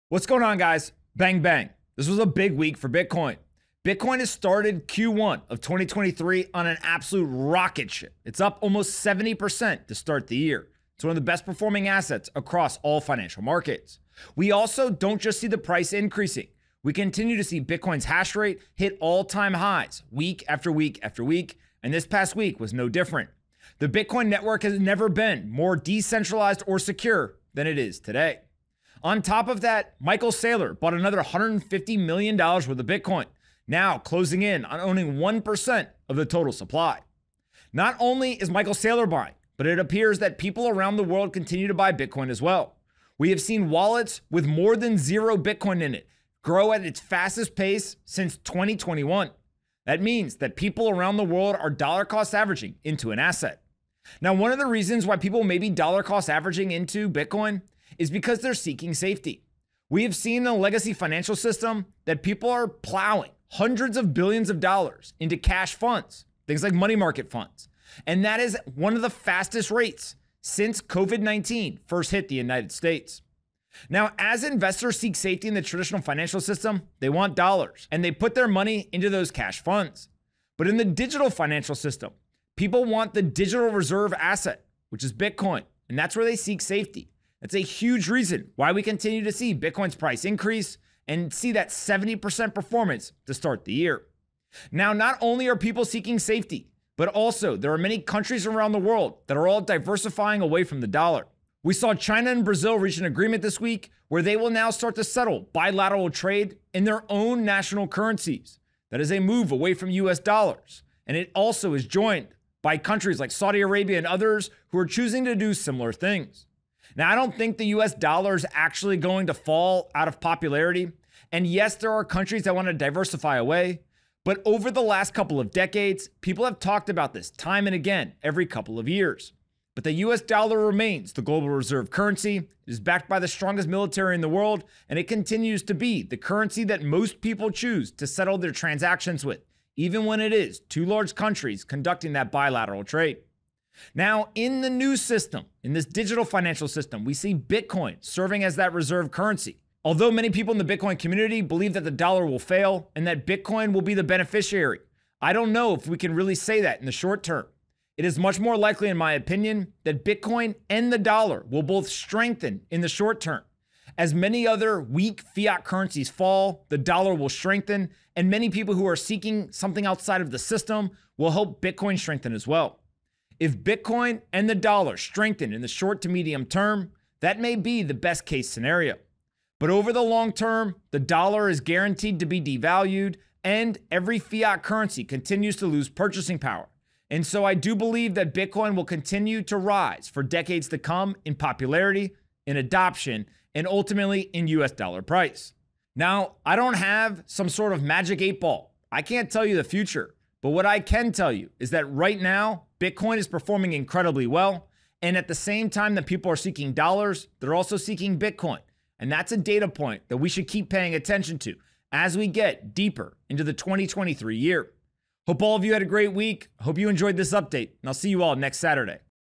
What's going on, guys? Bang, bang. This was a big week for Bitcoin. Bitcoin has started Q1 of 2023 on an absolute rocket ship. It's up almost 70% to start the year. It's one of the best performing assets across all financial markets. We also don't just see the price increasing. We continue to see Bitcoin's hash rate hit all-time highs week after week after week, and this past week was no different. The Bitcoin network has never been more decentralized or secure than it is today. On top of that, Michael Saylor bought another $150 million worth of Bitcoin, now closing in on owning 1% of the total supply. Not only is Michael Saylor buying, but it appears that people around the world continue to buy Bitcoin as well. We have seen wallets with more than 0 Bitcoin in it grow at its fastest pace since 2021. That means that people around the world are dollar cost averaging into an asset. Now, one of the reasons why people may be dollar cost averaging into Bitcoin is because they're seeking safety. We have seen in the legacy financial system that people are plowing hundreds of billions of dollars into cash funds, things like money market funds. And that is one of the fastest rates since COVID-19 first hit the United States. Now, as investors seek safety in the traditional financial system, they want dollars and they put their money into those cash funds. But in the digital financial system, people want the digital reserve asset, which is Bitcoin, and that's where they seek safety. That's a huge reason why we continue to see Bitcoin's price increase and see that 70% performance to start the year. Now, not only are people seeking safety, but also there are many countries around the world that are all diversifying away from the dollar. We saw China and Brazil reach an agreement this week where they will now start to settle bilateral trade in their own national currencies. That is a move away from US dollars. And it also is joined by countries like Saudi Arabia and others who are choosing to do similar things. Now, I don't think the US dollar is actually going to fall out of popularity. And yes, there are countries that want to diversify away. But over the last couple of decades, people have talked about this time and again every couple of years. But the US dollar remains the global reserve currency. It is backed by the strongest military in the world, and it continues to be the currency that most people choose to settle their transactions with, even when it is two large countries conducting that bilateral trade. Now, in the new system, in this digital financial system, we see Bitcoin serving as that reserve currency. Although many people in the Bitcoin community believe that the dollar will fail and that Bitcoin will be the beneficiary, I don't know if we can really say that in the short term. It is much more likely, in my opinion, that Bitcoin and the dollar will both strengthen in the short term. As many other weak fiat currencies fall, the dollar will strengthen, and many people who are seeking something outside of the system will help Bitcoin strengthen as well. If Bitcoin and the dollar strengthen in the short to medium term, that may be the best case scenario. But over the long term, the dollar is guaranteed to be devalued and every fiat currency continues to lose purchasing power. And so I do believe that Bitcoin will continue to rise for decades to come in popularity, in adoption, and ultimately in US dollar price. Now, I don't have some sort of magic 8-ball. I can't tell you the future. But what I can tell you is that right now, Bitcoin is performing incredibly well. And at the same time that people are seeking dollars, they're also seeking Bitcoin. And that's a data point that we should keep paying attention to as we get deeper into the 2023 year. Hope all of you had a great week. Hope you enjoyed this update, and I'll see you all next Saturday.